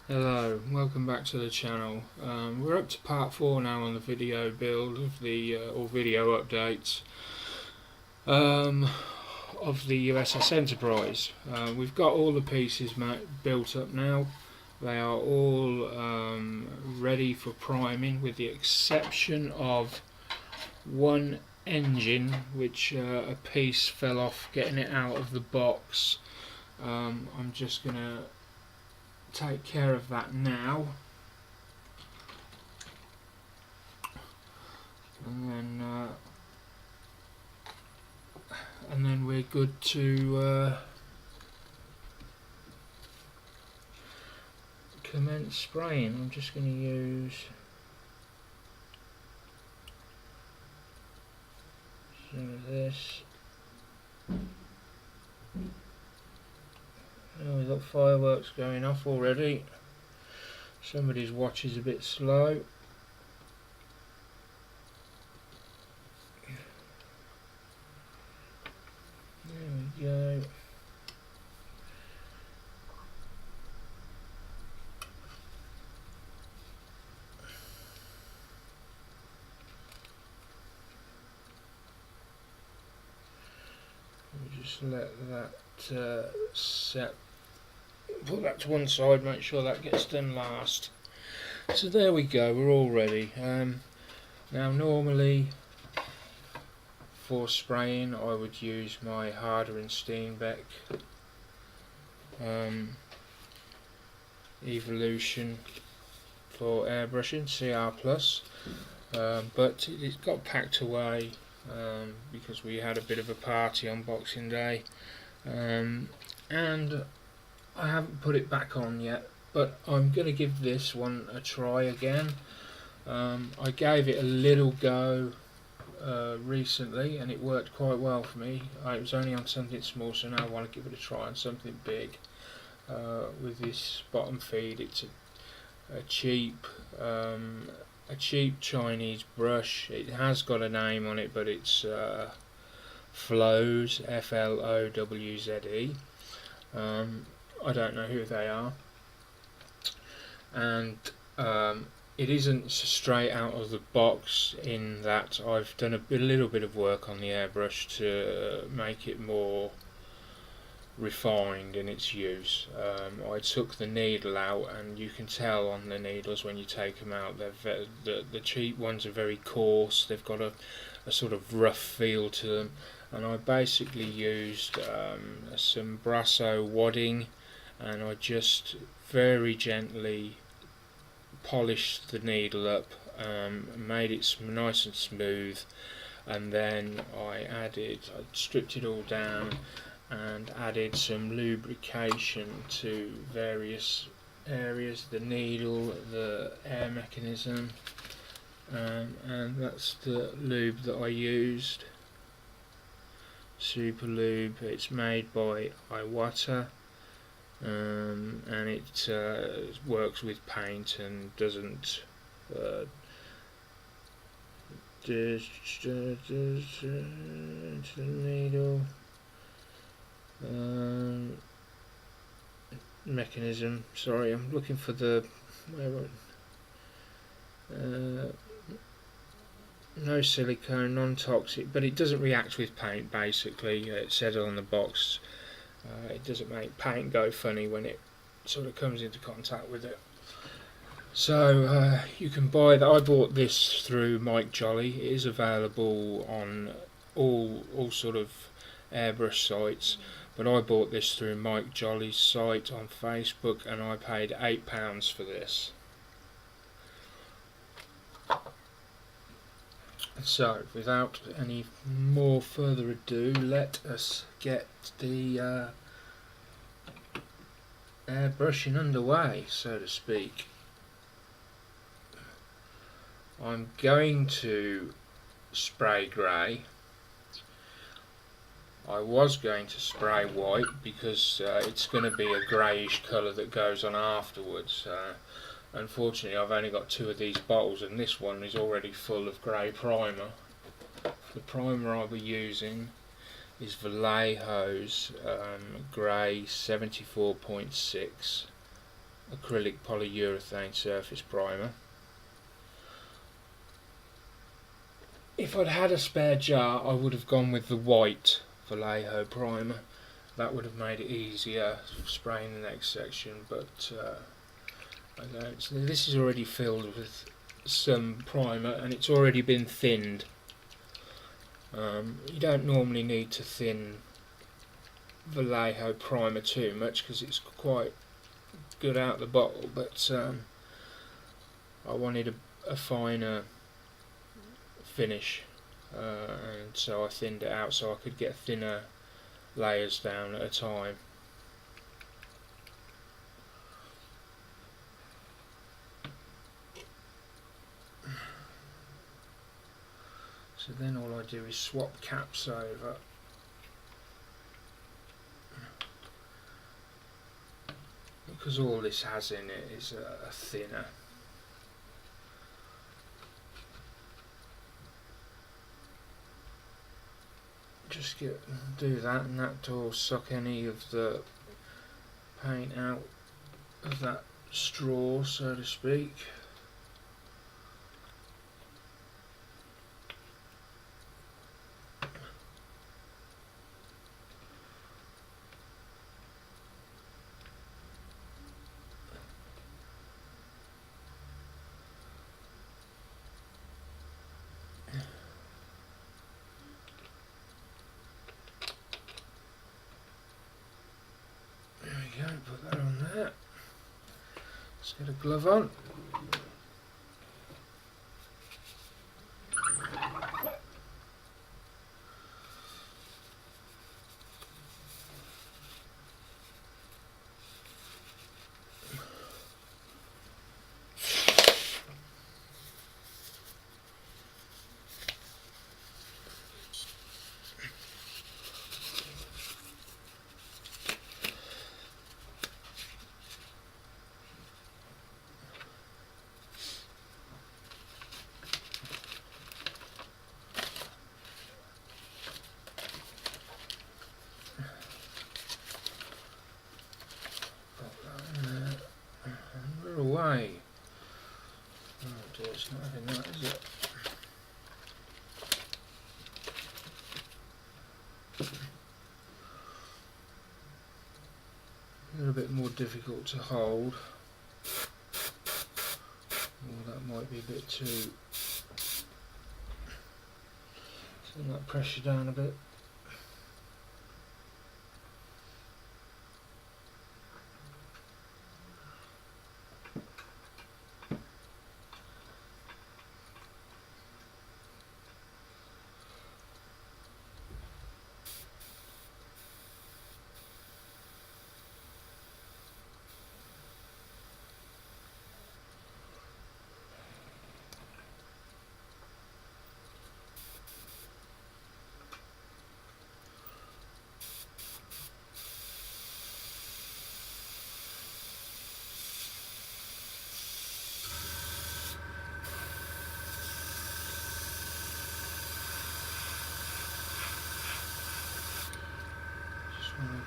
Hello, welcome back to the channel. We're up to part 4 now on the video build of the or video updates of the USS Enterprise. We've got all the pieces built up now. They are all ready for priming, with the exception of one engine, which a piece fell off getting it out of the box. I'm just going to take care of that now, and then we're good to commence spraying. I'm just going to use some of this. Oh, we've got fireworks going off already. Somebody's watch is a bit slow. There we go. We'll just let that set. Put that to one side, make sure that gets done last. So there we go, we're all ready. Now normally for spraying I would use my Harder and Steenbeck Evolution for airbrushing, CR+, but it got packed away because we had a bit of a party on Boxing Day, and I haven't put it back on yet, but I'm going to give this one a try again. I gave it a little go recently and it worked quite well for me. It was only on something small, so now I want to give it a try on something big. With this bottom feed, it's a cheap Chinese brush. It has got a name on it, but it's Flowze, Flowze. I don't know who they are, and it isn't straight out of the box, in that I've done a little bit of work on the airbrush to make it more refined in its use. I took the needle out, and you can tell on the needles when you take them out, the cheap ones are very coarse. They've got a sort of rough feel to them, and I basically used some Brasso wadding, and I just very gently polished the needle up, made it nice and smooth, and then I stripped it all down and added some lubrication to various areas, the needle, the air mechanism, and that's the lube that I used. Super Lube. It's made by Iwata, and it works with paint and doesn't needle mechanism. Sorry, I'm looking for the no silicone, non-toxic, but it doesn't react with paint. Basically, it said on the box. It doesn't make paint go funny when it sort of comes into contact with it. So you can buy that. I bought this through Mike Jolly. It is available on all sort of airbrush sites, but I bought this through Mike Jolly's site on Facebook, and I paid £8 for this. So without any more further ado, let us get the airbrushing underway, so to speak. I'm going to spray grey, I was going to spray white because it's going to be a greyish colour that goes on afterwards. Unfortunately, I've only got 2 of these bottles, and this one is already full of grey primer. The primer I'll be using is Vallejo's grey 74.6 acrylic polyurethane surface primer. If I'd had a spare jar, I would have gone with the white Vallejo primer. That would have made it easier spraying the next section, but I don't. So this is already filled with some primer and it's already been thinned. You don't normally need to thin Vallejo primer too much because it's quite good out the bottle, but I wanted a finer finish, and so I thinned it out so I could get thinner layers down at a time. So then all I do is swap caps over. Because all this has in it is a thinner. Just do that, and that will suck any of the paint out of that straw, so to speak. Put that on there. Let's get a glove on. Away. Oh dear, it's not having that, is it? A little bit more difficult to hold. Oh, that might be a bit too. Turn that pressure down a bit.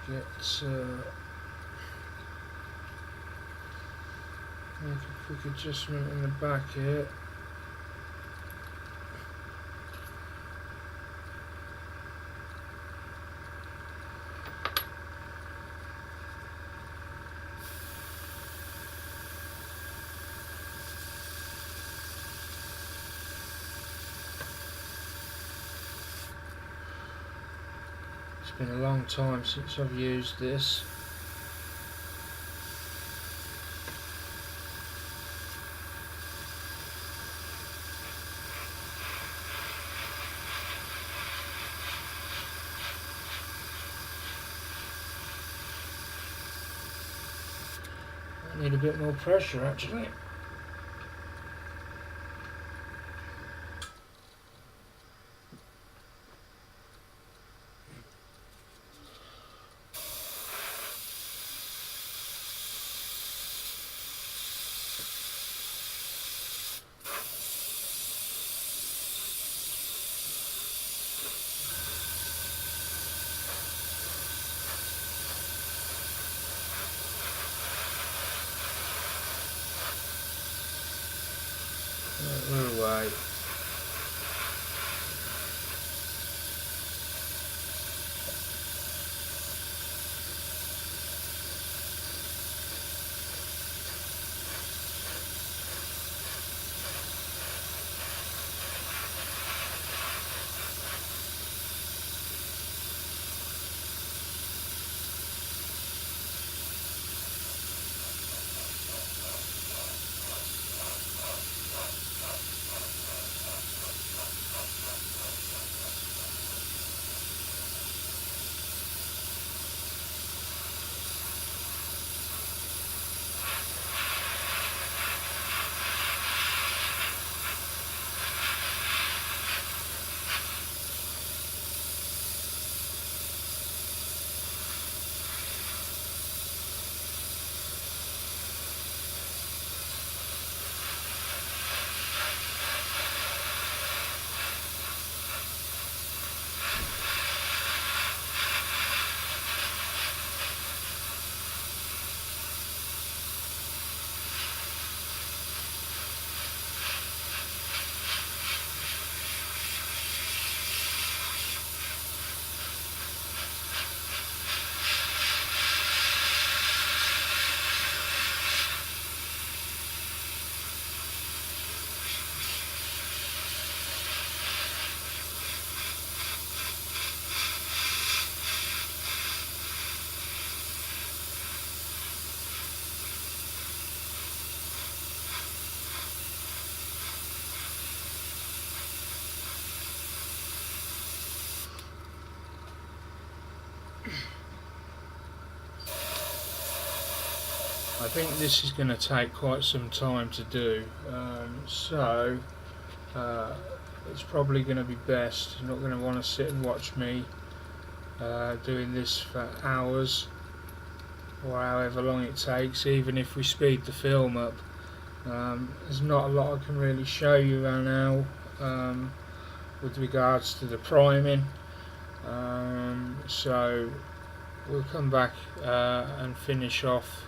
Get make a quick adjustment in the back here. It's been a long time since I've used this. I need a bit more pressure actually. I think this is going to take quite some time to do, so it's probably going to be best. You're not going to want to sit and watch me doing this for hours or however long it takes, even if we speed the film up. There's not a lot I can really show you right now with regards to the priming, so we'll come back and finish off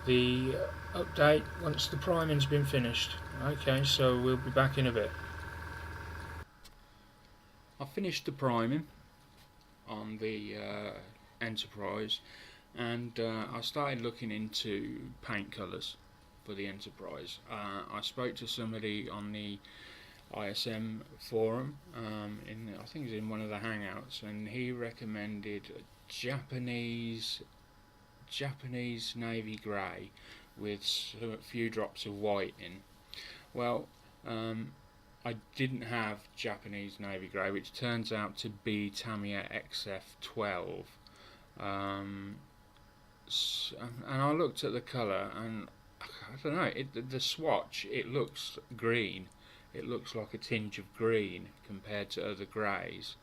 the update once the priming's been finished. Okay, so we'll be back in a bit. I finished the priming on the Enterprise, and I started looking into paint colours for the Enterprise. I spoke to somebody on the ISM forum, I think it was in one of the hangouts, and he recommended Japanese navy grey with a few drops of white in. Well, I didn't have Japanese navy grey, which turns out to be Tamiya XF12. And I looked at the colour, and I don't know, the swatch, it looks green. It looks like a tinge of green compared to other greys.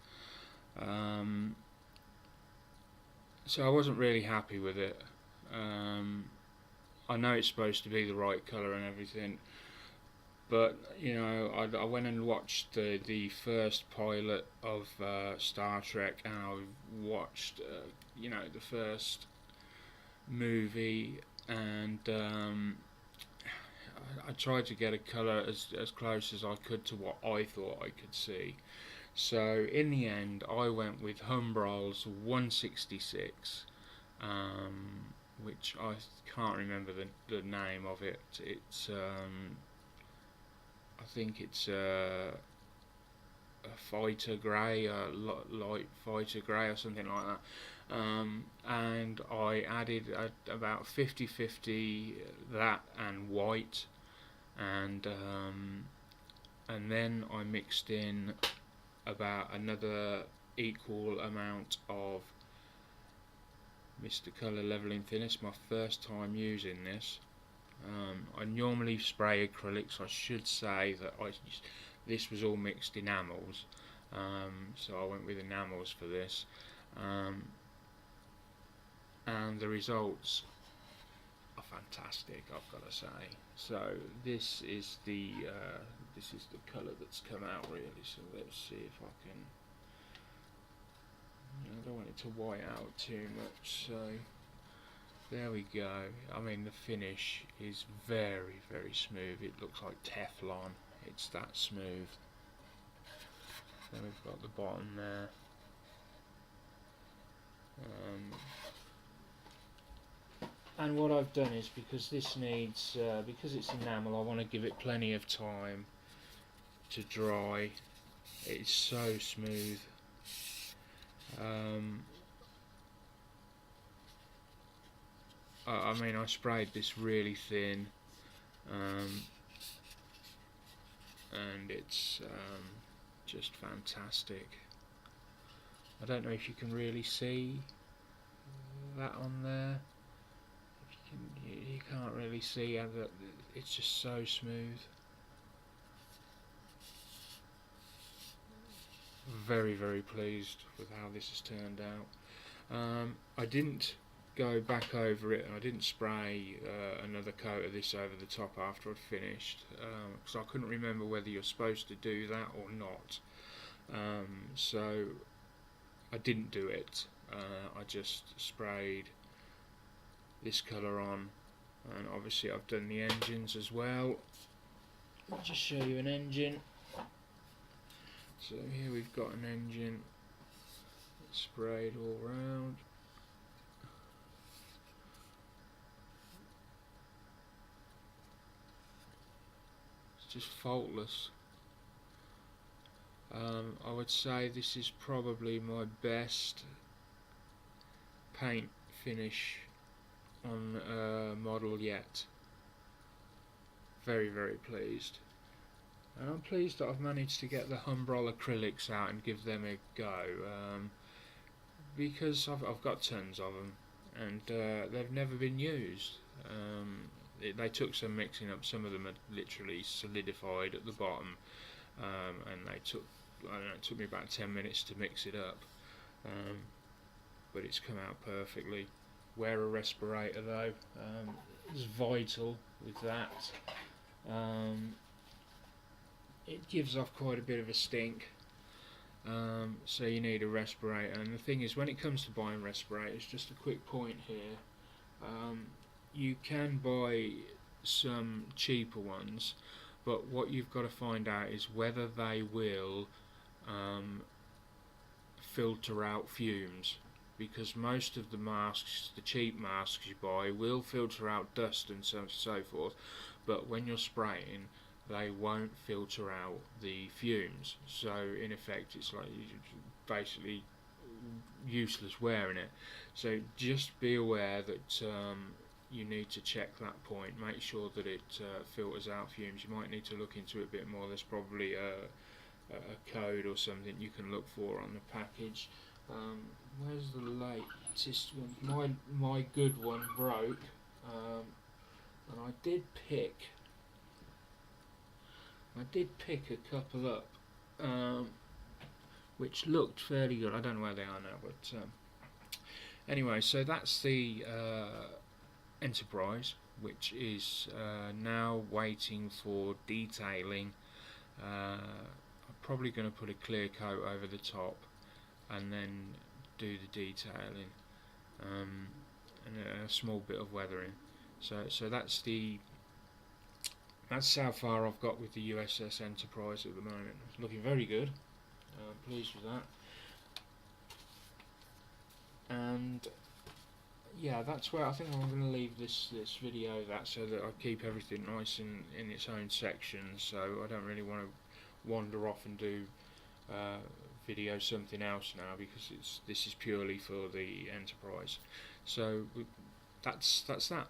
So I wasn't really happy with it. I know it's supposed to be the right colour and everything, but you know, I went and watched the first pilot of Star Trek, and I watched you know, the first movie, and I tried to get a colour as close as I could to what I thought I could see. So in the end, I went with Humbrol's 166, which I can't remember the name of it. It's I think it's a fighter grey, a light fighter grey or something like that. And I added about 50-50 that and white, and then I mixed in about another equal amount of Mr. Colour Leveling Thin. It's my first time using this. I normally spray acrylics. I should say that this was all mixed enamels, so I went with enamels for this, and the results are fantastic, I've got to say. So this is the colour that's come out really. So let's see if I can. I don't want it to white out too much. So there we go. I mean, the finish is very, very smooth. It looks like Teflon. It's that smooth. Then we've got the bottom there. And what I've done is, because this needs, because it's enamel, I want to give it plenty of time to dry. It's so smooth. I mean, I sprayed this really thin, and it's just fantastic. I don't know if you can really see that on there. You can't really see how it's just so smooth. Very, very pleased with how this has turned out. I didn't go back over it, and I didn't spray another coat of this over the top after I'd finished, because I couldn't remember whether you're supposed to do that or not. So I didn't do it. I just sprayed this colour on, and obviously I've done the engines as well. I'll just show you an engine. So here we've got an engine sprayed all round. It's just faultless. I would say this is probably my best paint finish on a model yet. Very, very pleased. And I'm pleased that I've managed to get the Humbrol acrylics out and give them a go, because I've got tons of them, and they've never been used. They took some mixing up. Some of them had literally solidified at the bottom, and they took, I don't know, it took me about 10 minutes to mix it up, but it's come out perfectly. Wear a respirator though, it's vital with that. It gives off quite a bit of a stink, so you need a respirator. And the thing is, when it comes to buying respirators, just a quick point here, you can buy some cheaper ones, but what you've got to find out is whether they will filter out fumes, because most of the masks, the cheap masks you buy, will filter out dust and so forth, but when you're spraying they won't filter out the fumes, so in effect it's like basically useless wearing it. So just be aware that you need to check that point, make sure that it filters out fumes. You might need to look into it a bit more. There's probably a code or something you can look for on the package. Where's the latest one? My good one broke, and I did pick a couple up, which looked fairly good. I don't know where they are now, but anyway, so that's the Enterprise, which is now waiting for detailing. I'm probably going to put a clear coat over the top and then do the detailing, and a small bit of weathering. So that's how far I've got with the USS Enterprise at the moment. It's looking very good. I'm pleased with that. And yeah, that's where I think I'm going to leave this video, so that I keep everything nice in its own section, so I don't really want to wander off and do video something else now, because this is purely for the Enterprise. So that's that.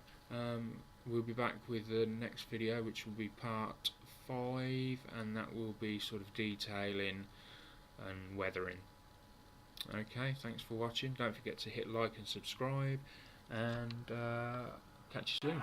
We'll be back with the next video, which will be part 5, and that will be sort of detailing and weathering. Okay, thanks for watching. Don't forget to hit like and subscribe, and catch you soon.